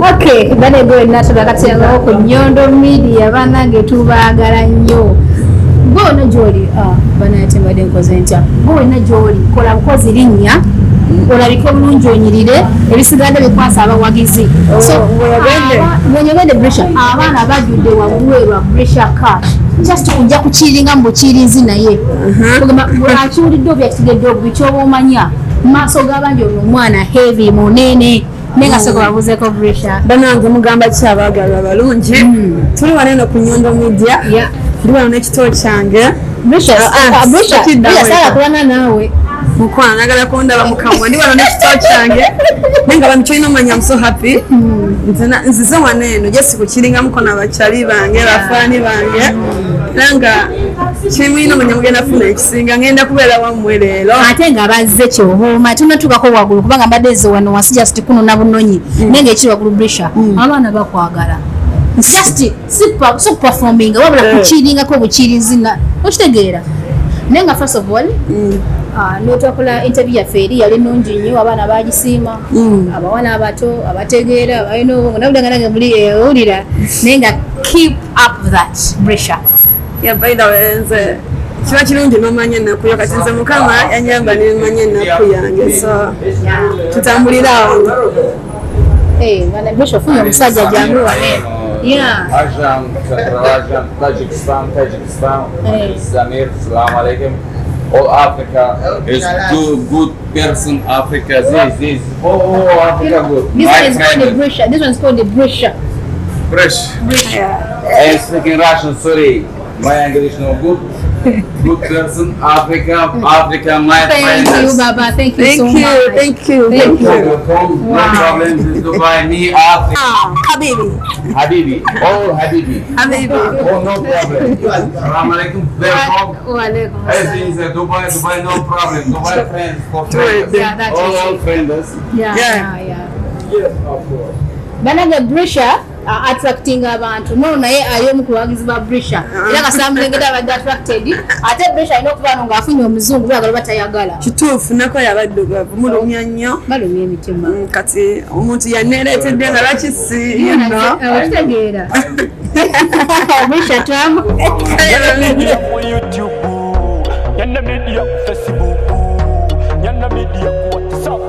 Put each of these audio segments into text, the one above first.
Okay, bane go natural kati yango ku Nyondo Media banange tubaagala nnyo. Go na joli bana yatembadde nkoze ntya. Go na joli kola bukozi linnya. Olabika bulungi onyirire ebisigadde bikwasa abawagizi. So mwenyegende pressure abaana bajudde wabuweerwa pressure cash. Just kujja kukiringa mbukirinzi naye. Kugamba bw'akiwulidde obyakitegedde obubikyobwa omanya. Maaso g'abangi ono omwana heavy munene. Nenga soko babuzeeko pressure. Banange mugamba kyabaagalwa balungi. Tuli wano ku Nyondo Media. Ndi wano n'ekitoo kyange. Pressure sala kulana naawe. Mukwana nagala kundaba mukambwe ndi wano n'ekitoo kyange. Nenga bamukyoyina omanya I'm so happy. Nzize wano eno jesi kukiringamu kona bakyali bange bafaani bange. Nanga kimwino mwenye mugenda funa ekisinga ngenda kubeera wammwe leero ate nga bazze kyobooma tunatukako waggulu kubanga mbadde ezo wano wansi just kuno na bunonyi nenga ekiri waggulu pressure abaana bakwagala just so performing wabula kukiringako bukirinzina okitegeera nenga first of all n'otwakola interview yaffe eri yali nnungi nnyo abaana bagisiima abawana abato abategeera balina obwongo nabudanga nange muli ewulira nenga keep up that pressure. Yeah, by the way, kiba kirungi n'omanya ennaku yo kati nze Mukama yanyamba n'emanya ennaku yange so tutambulira awo. Bana Bishop ofunye omusajja jangu wane. Ajam, Tajikistan. Samir, Assalamu alaikum. All Africa is good person. Africa, this. Oh, Africa good. This one is called the Brisha. I speak in Russian, sorry. My English no good. Good person, Africa, my friend. Thank you, Baba. Thank you so much. Thank you. No problem. Dubai, me, Africa. Habibi. Oh, Habibi. Oh, no problem. Assalamu alaikum. Welcome. Everything is Dubai, no problem. Dubai friends, for friends. Yeah, that's all friends. Yeah. Yes, of course. Banaga Brisha attracting abantu no naye ayomu kuwagizi ba Brisha era kasamulengeda abadde attracted ate Brisha ino kubano ngaafunye omuzungu bagala batayagala kituufu nako yabaddugavu mulumya nnyo balumya emitima kati omuntu yaneeretedde nga bakisi okitegeera Brisha tamu YouTube Nyondo Media Facebook Nyondo Media WhatsApp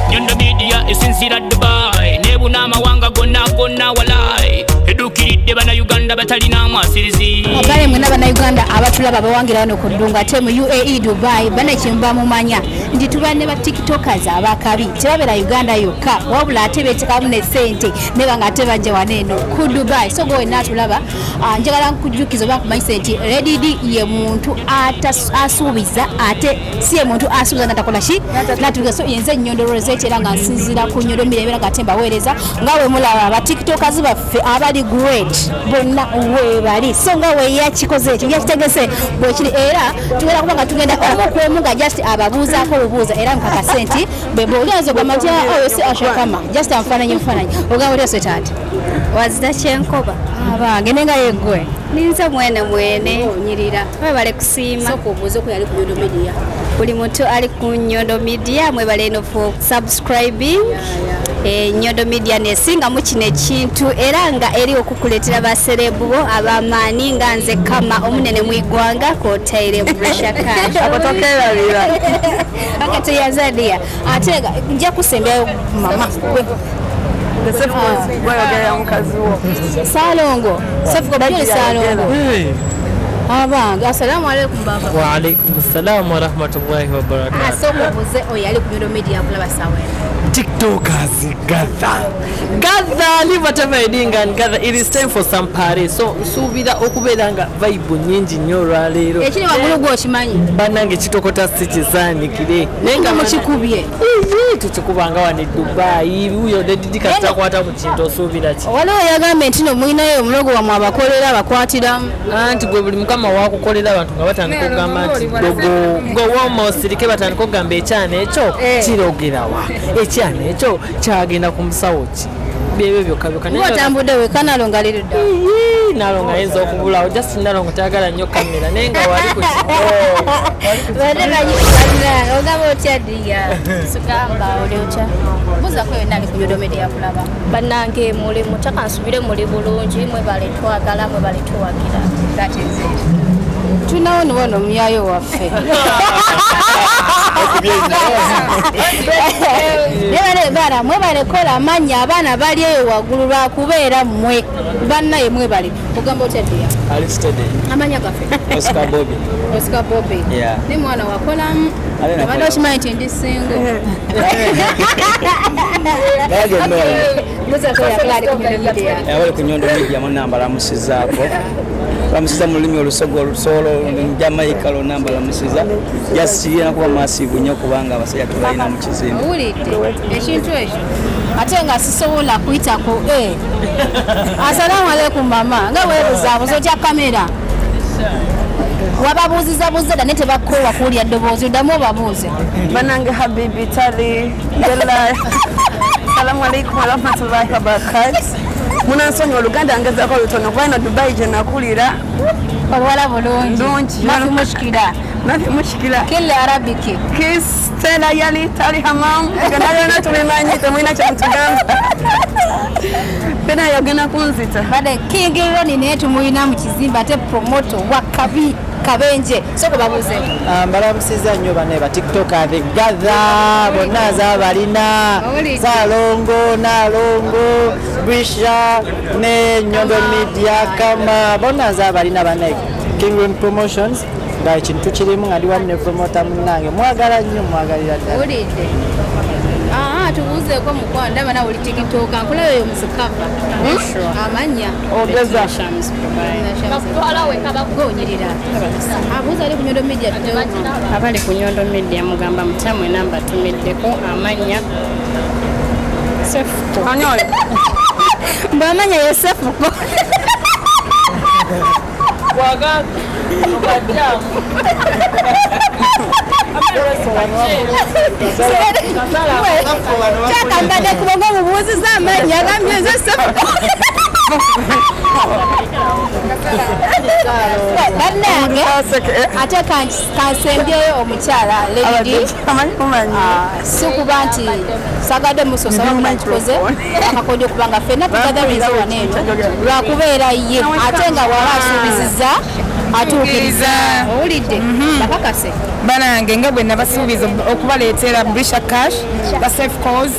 Nyondo Media esinzira Dubai nebuna amawanga gonna walai edukiridde bana Uganda batalina amasirizi abale mwena bana Uganda abatulaba bawangira wano ku ddungu ate mu UAE Dubai bana kimba mumanya nti tubane ba tiktokers abakabi tebabera Uganda yokka wabula ate betekamu ne sente nebanga ate bajje waneno ku Dubai so go natulaba njagala nkujjukiza bakumanyi sente Lady D ye muntu asuubiza ate si ye muntu asuubiza natakola shi natuga so yenze Nyondo Rosette era nga nsinzira ku Nyondo Media era gatemba weereza ngawe mulaba ba tiktokers baffe abali great bonna webali so ngawe yakikoze ekyo yakitegese bwekiri era tugenda kubanga tugenda okwemu nga just ababuuzaako obuuza era nkaka senti bwe oliazo gamatya oyo si ashakama just amfananyi ogamba oli oswetaati wazita kyenkoba abange nenga yeggwe ninza mwene onyirira mwebale kusiima soko obuuza ko yali ku Nyondo Media buli muntu ali ku Nyondo Media mwebale no for subscribing Nyondo Media nesinga mu kino ekintu era nga eri okukuletera baserebu abamaani nga nze kama omunene mu igwanga ko taire Brisha cash akotokera lira akate yazadia atega nja kusembya mama bwayogera mukazi wo Salongo Safuko bali Salongo abange. Assalamu alaikum baba. Wa alaikum assalam wa rahmatullahi wa barakatuh. Soko buze oyali ku Nyondo Media kulaba sawa. TikTokers gather leave whatever you're doing and gather. It is time for some party. So subira okubera nga vibe nyingi nnyo lwaleero. Ekiri wagulu gwo kimanyi. Bannange kitokota sikizanikire. Nenga mukikubye. Tukikubanga wani Dubai. Uyo dedika takwata ku kintu osubira ki. Waliwo yagambye nti no mulinayo omulogo wamwe abakolera abakwatiramu. Anti gwe buli mukama wakukolera abantu nga batandika okugamba nti gwe w'omosirike batandika okugamba ekyana ekyo kirogerawa. Ekyana ekyo kyagenda ku musawo ki. Byebyo byokka byokka. Watambudde weka Nalongo alirudda. Nalongo ayinza okubulawo. Just Nalongo tayagala nnyo kamera naye nga wali ku bade banyikirana ogamba otya ddiya sugamba oli otya buuzako yonna ali ku Nyondo Media kulaba. Bannange muli mutaka nsubire muli bulungi mwe bale twagala mwe bale tuwagira. That is it. Tunawo niwono omuyaayo waffe. Bana mwebale kola amanya abaana bali eyo waggulu lwakubeera mmwe bannaye mwebale ogamba otya ddiya Alistede amanya gaffe Oscar Bobby. Oscar Bobby. Yeah. Ni mwana wakolamu abadde okimanyi nti ndi singo. Buuzako yakula ali ku Nyondo Media. Wali ku Nyondo Media munamba lamusizaako lamusiza mu lulimi olusogo olusolo Jamaica lunamba lamusiza yasiye nakuba masivu nnyo kubanga abasajja tubalina mu kizimbe. Owulidde ekintu ekyo ate nga sisobola kuyitako Assalamu alaikum mama nga weebuzaabuza otya kamera wababuuziza dda ne tebakoowa kuwulya ddoboozi oddamu obabuuze. Banange Habibi Tali Yalla. Assalamu alaikum wa rahmatullahi wa barakatuh. Munansonyi Oluganda ngezaako lutono kuba ino Dubai gye nakulira. Olwala bulungi. Mafi mushkila. Killa arabiki. Stella Yali Tali Hamam. Byonna tubimanyi temulina kyamutugamba. Pena yagenda kunzita. Bade King Ronnie naye tumulina mu kizimbe ate promoto wa kabenje soko babuze. Mbalamusiza nnyo bane ba TikToker gather bonna azabalina Salongo Nalongo Brisha ne Nyondo Media kama bonna azabalina bane King Ron Promotions nga ekintu kirimu nga ndi wanne promota munnange mwagala nnyo mwagalira ddala. Owulidde tubuuzeeko mukwano ndaba nawe oli TikTok ankulayo eyo muzikava amanya ogeza gonyirira abuuza ali ku Nyondo Media abali ku Nyondo Media mugamba mutamwe namba tumiddeko amanya Sefuko anyoyo mbwe amanya ye Sefuko Waga kyakambadde kubonga omubuuziza amanya agambye nze Sefuko bannange ate kansembyeyo omukyala Lady sikuba nti sagadde musosa wabula nkikoze akakodyo kubanga ffenna tugatherinze waneeno lwakubeera ye ate nga waba asuubizizza atuukiriza. Owulidde bakakase banange nga bwe nabasuubiza okubaleetera Brisha Cash ba Safe Cause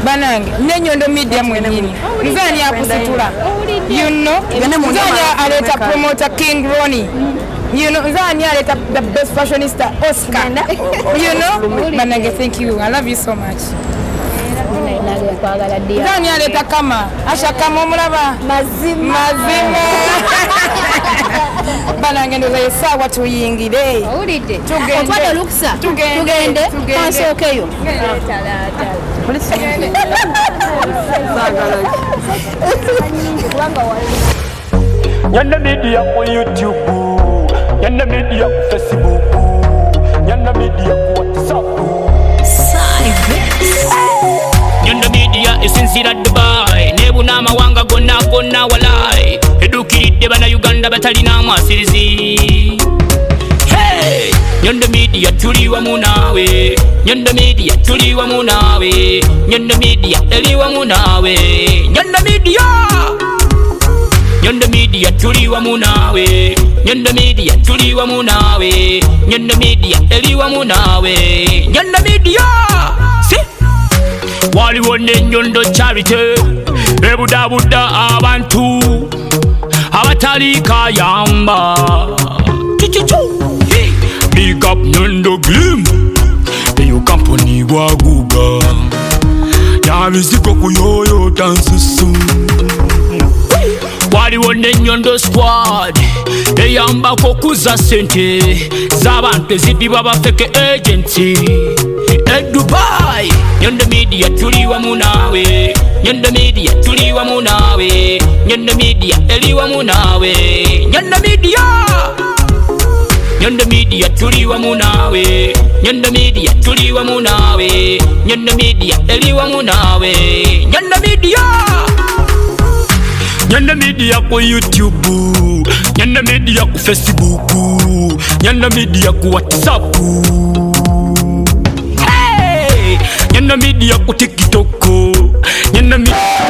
banange ne Nyondo Media mwennyini nze ani akusitula nze ani aleeta promoter King Ronnie nze ani aleeta the best fashionista Oscar banange thank you I love you so much. Nze ani aleeta Kama Asha Kama omulaba mazima banange ndoza yesaawa tuyingire. owulidde otwadde olukisa tugende kansookeyo Nyondo Media ku YouTube, Nyondo Media ku Facebook, Nyondo Media ku WhatsApp. Nyondo Media esinzira Dubai nebuna amawanga gonna walai edukiridde bana Uganda batalina amasirizi. Hey! Nyondo Media tuli wamu naawe, Nyondo Media tuli wamu naawe, Nyondo Media eri wamu naawe, Nyondo Media Nyondo Media tuli wamu naawe, Nyondo Media tuli wamu naawe, Nyondo Media eri wamu naawe, Nyondo Media waliwo ne Nyondo Charity ebudabudda abantu abatali kali kayamba. Big up Nyondo Glim, eyo company gwaguga. Yabiziko kuyoyo tansusu. Waliwo ne Nyondo Squad, eyambako kuza sente z'abantu ezibibwa bafeke agency. Dubai, Nyondo Media tuli wamu nawe. Nyondo Media tuli wamu nawe. Nyondo Media eli wamu nawe. Nyondo Media, Nyondo Media tuli wamu nawe. Nyondo Media tuli wamu nawe. Nyondo Media eli wamu nawe. Nyondo Media, Nyondo Media ku YouTube, Nyondo Media ku Facebook, Nyondo Media ku WhatsApp. Nyondo Media ku TikTok, Nyondo Media.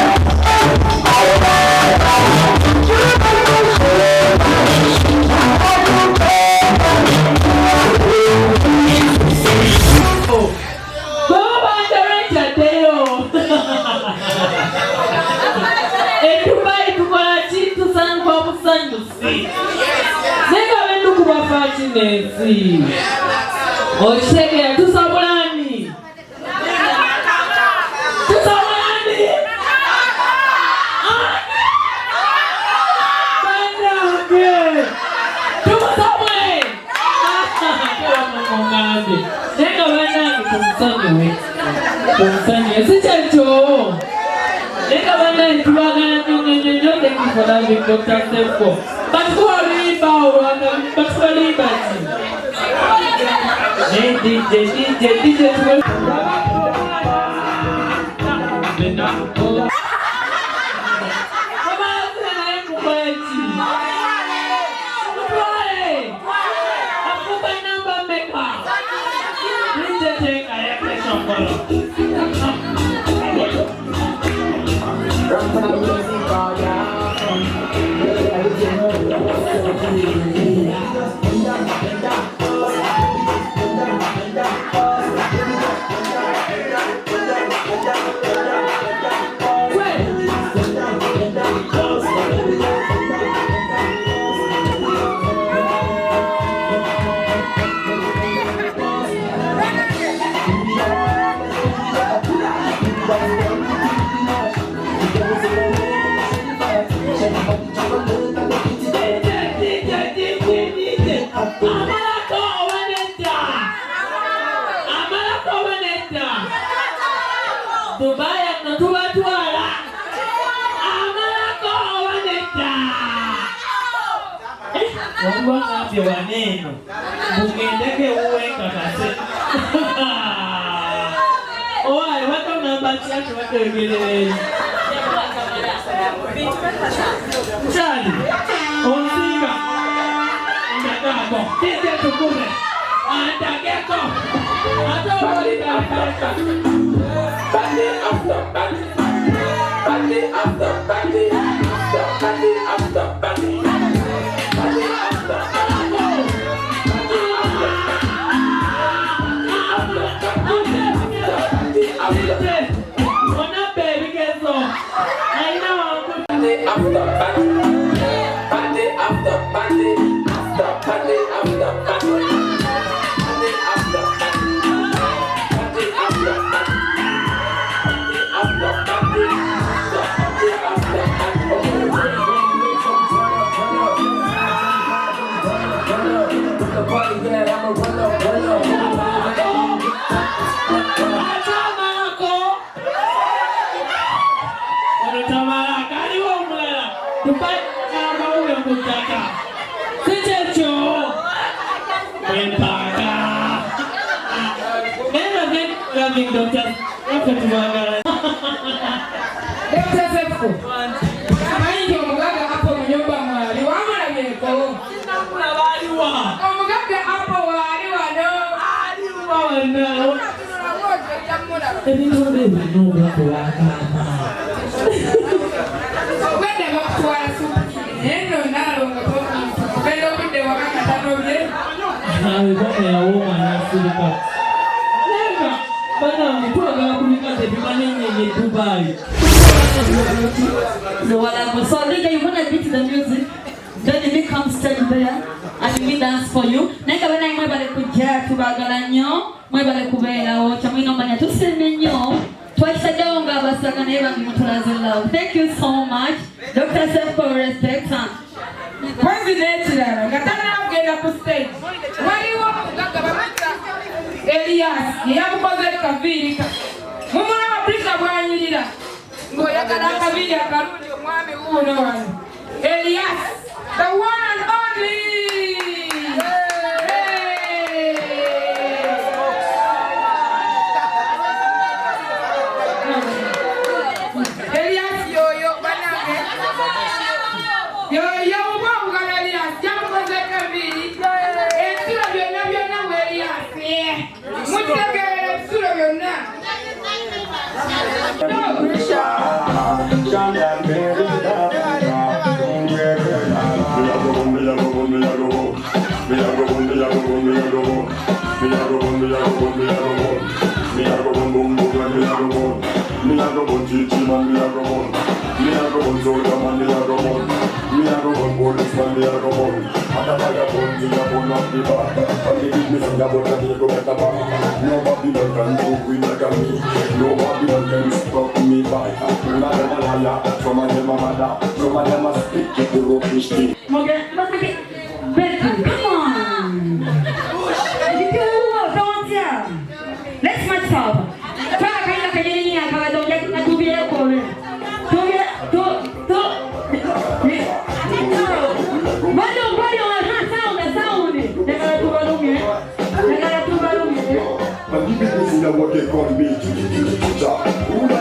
Nesi Oshege tusabulani tusabulani Banage tusabule kwa mongande Nega banage kumsanye sichacho Nega banage tubagana nyonyo thank you for loving Dr. Stefko DJ waneno mungendeke uwenga kase owaye wako namba chache wategelele chali onsinga ndakako tete tukume andakeko atawalika bande after bande bande after bande bande after bande Then me come stand there and me dance for you. Naika bana imwe bale kujja tubagala nnyo, mwe bale kubeerawo, kyamwino manya tuseme nnyo. Twakisaddewo ng'abasaga naye bangi mutulaze love. Thank you so much. Dr. Seth for respect. President nga tanagenda ku stage. Waliwo omugagga bamutta Elias yamukoze kaviiri. Mumulaba Brisa bw'anyirira ng'oyagala akaviiri akalungi omwami wuuno wano. Elias, the one and only. Elias yoyo banange. Yoyo ubwawugala Elias yamukoze kaviiri. Ebisulo byonna byonna mu Elias. Mutegeera ebisulo byonna. Let's match up. Try kaila kajeni ya kawa donge na tubie kole. Tubie to. Bado sound. Negara tubalunge. Bandibi kusina wote kombi. Pulo.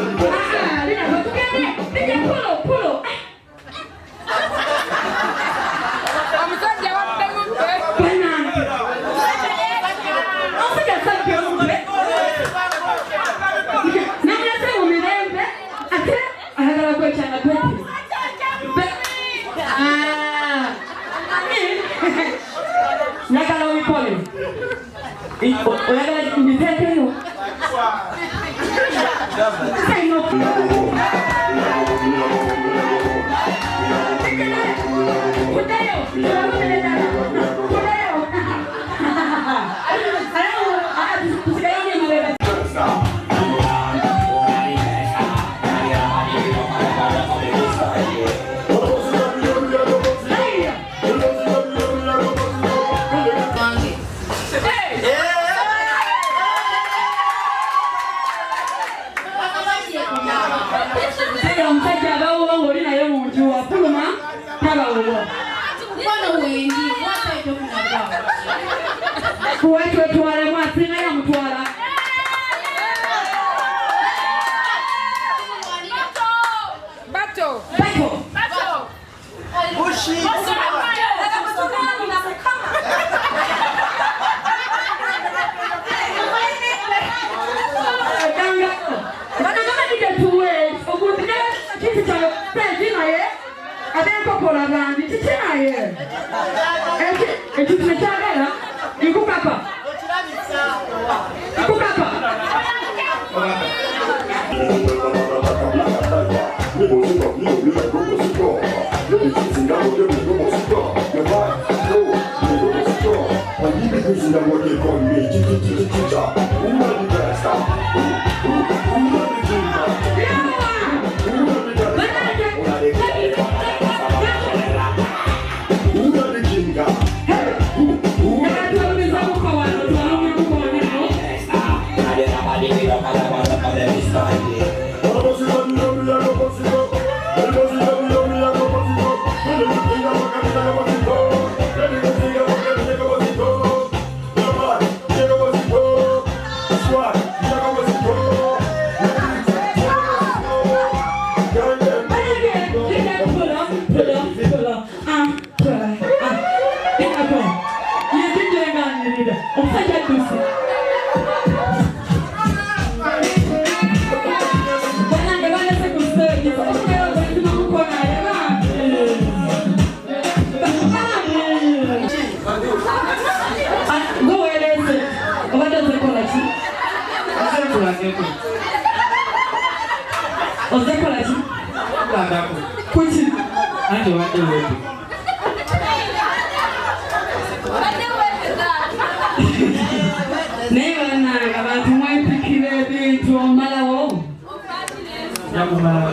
Jamuma.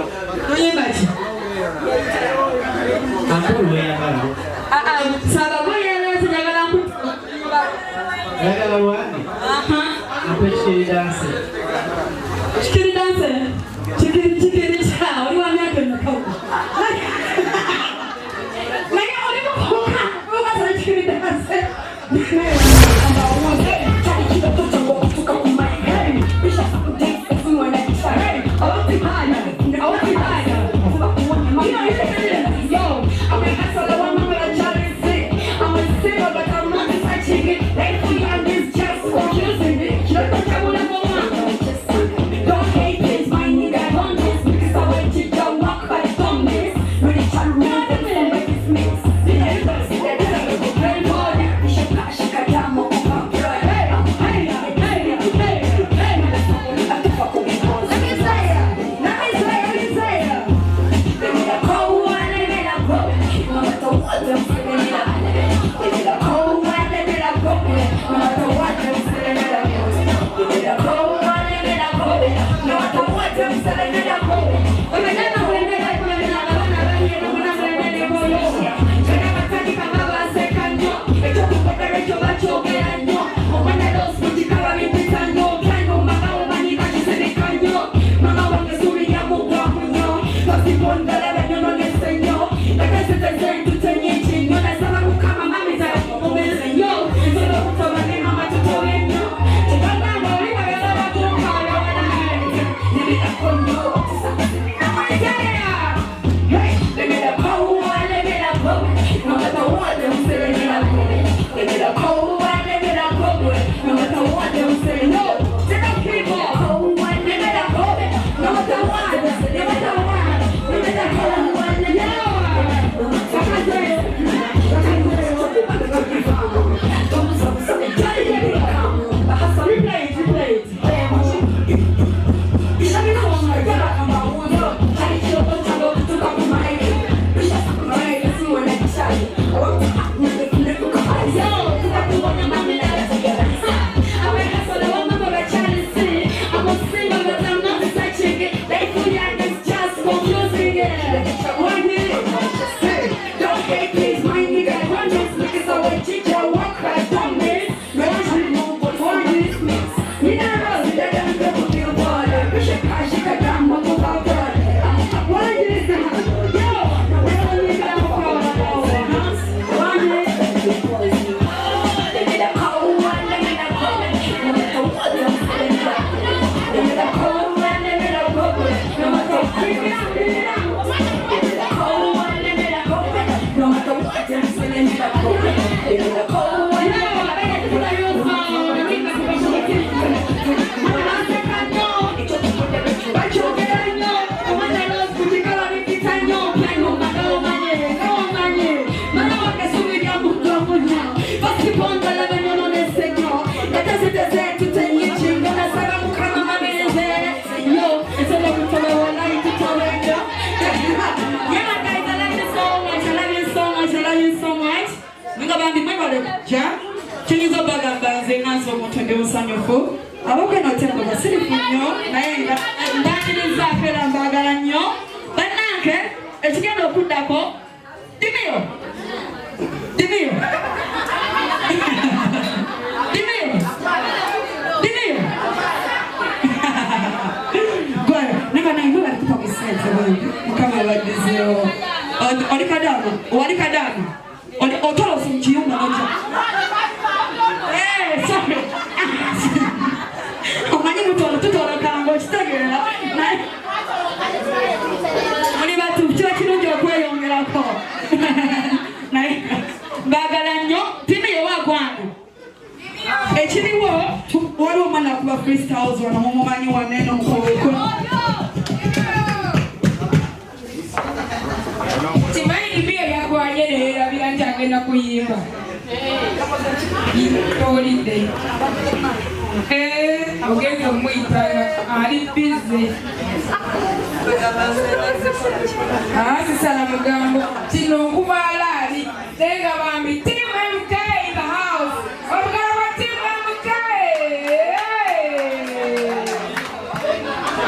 Oyembachi. Akulu ya bando. Sababu ya njagala mputu. Njagala wani? Ape chikiri dance. Chikiri dance? Chikiri cha. Oli wa miaka mkau. Naya oli mkuka. Uga sa chikiri dance.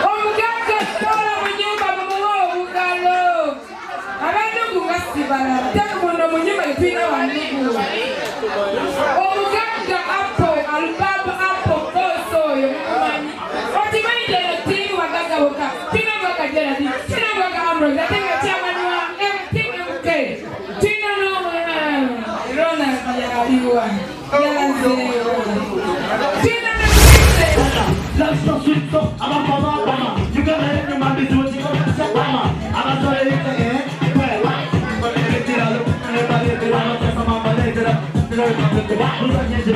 Omuganga Tola Munyezi tulina wanigula omugagga apo alubaba apo koso oyo mumanyi otimanyi teno tiri wagagga boka tina mbaga Gerard tina mbaga Ambrose ate nga chairman wa MTMK tina no Ronald yaliwa yalazeewo tina Let's go sweet so I'm a mama. You gotta have your man do what you gotta say, mama. I'm a sorry to get well. But if you look at everybody, they want to come on later. This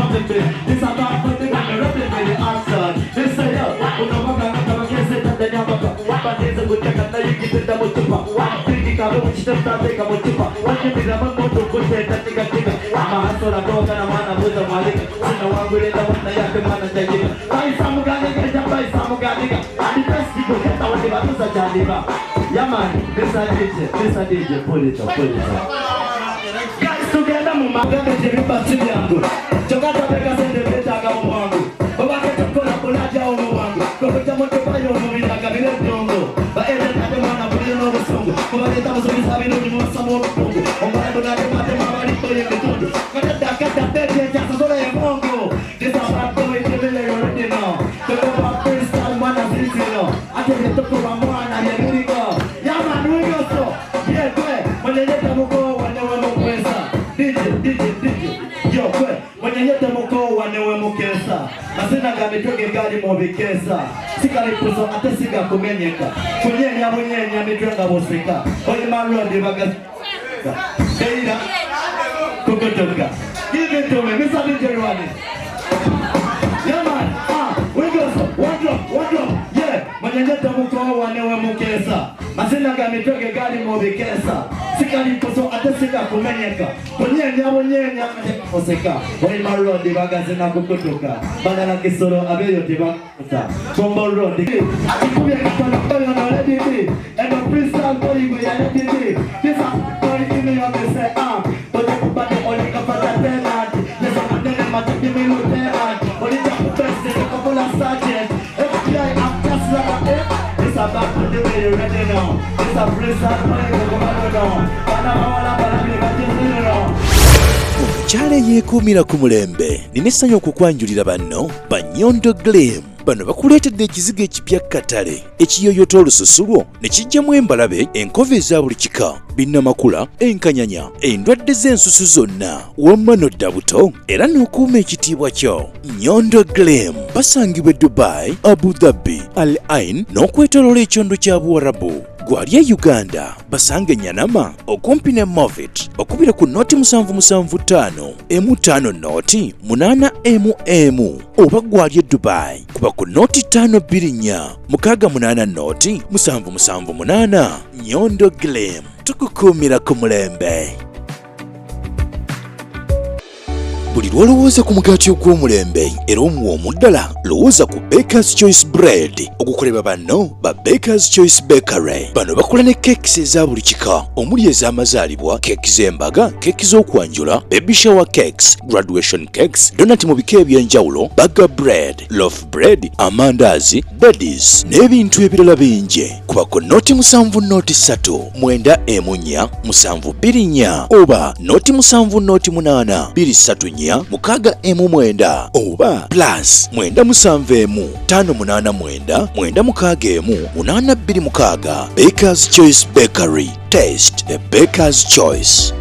is about putting on the rubber by the outside. This say yo, no one can say that they never got. But there's a good check that you get the motupa. One pretty car which does not take a motupa. What you be the one to put it that you can take. I'm a sort of dog and a man of the Malik. No one will let the one that you can manage. Buy some guy. And the best people get out of the Jadiba. Yeah, man, this a DJ, pull it up. Guys, together, Mama, get the river to the angle. Jogata Vegas and the Beta Gamongo. Baba get a cola Polaja on the one. Go to the Motopayo, Movina Gabriel Dongo. But every time I want to put it over song. But the Thomas is having only some more Congo. On my own, I don't put it in the Congo. But the Dakata Beta just go to Congo. This is about going to the already now. I tell you to put my mind on the video. Yeah, man, we go so. Yeah, go ahead. When you let them go, when they were more DJ. Yo, go ahead. When you let them go, when they were more cancer. I said, I got me talking gari more big cancer. Sikali puso, I tell Sika Kumenyaka. Kunyanya, me drink a Bosika. Only my road, the Vagas. Dana, Kokotoka. Give it to me, Mr. Vinjerwani. Yeah, man. We go so. One drop. Manyanyata mukoo wanewe mukesa Masina gamitoke gari mobikesa Sikali kuso atesika kumenyeka Bonyenya Oseka Wai marodi bagazina kukutuka Badala kisoro abeyo tibakuta Bombo rodi Akikuya kitana koyo na ledidi Eno prisal koyi kuya ledidi Kisa koyi ime ya mese Bote kubate oli kapata tenant Nesa manene matakimi lutenant Oli jakupese kapula sergeant FBI It's about to do it already now. It's a prison money to go down. Omukyala yeekuumira ku mulembe nina essanyu okukwanjulira banno ba Nyondo Gleam. Bano bakuleetedde ekizigo ekipya katale ekiyoyota olususu lwo ne kijjamu embalabe enkova eza buli kika binnamakula enkanyanya endwadde z'ensusu zonna wamma n'odda buto era n'okuuma ekitiibwa kyo. Nyondo Gleam basangibwa Dubai, Abu Dhabi, Al Ain n'okwetooloola ekyondo kya Buwarabu. Gwali e Uganda basange Nyanama okumpi ne Movit okubira ku noti 775 M5 noti 8 oba gwali e Dubai kuba ku noti 524 680 noti 778. Nyondo Gleam tukukuumira ku mulembe. Buli lwolowooza ku mugaati ogw'omulembe era omuwoomu ddala lowooza ku Baker's Choice Bread okukolebwa banno ba Baker's Choice Bakery. Bano bakola ne cakes eza buli kika omuli ez'amazaalibwa, keeki z'embaga, keeki z'okwanjula, baby shower cakes, graduation cakes, donut mu bika eby'enjawulo, burger bread, loaf bread, amandaazi, beddies n'ebintu ebirala bingi. Kuba ku noti 7 noti 3 9 4 724 oba noti 7 noti 8 234 6 9 oba plus 9 7 5 9 8 Baker's Choice Bakery. Taste the Baker's Choice.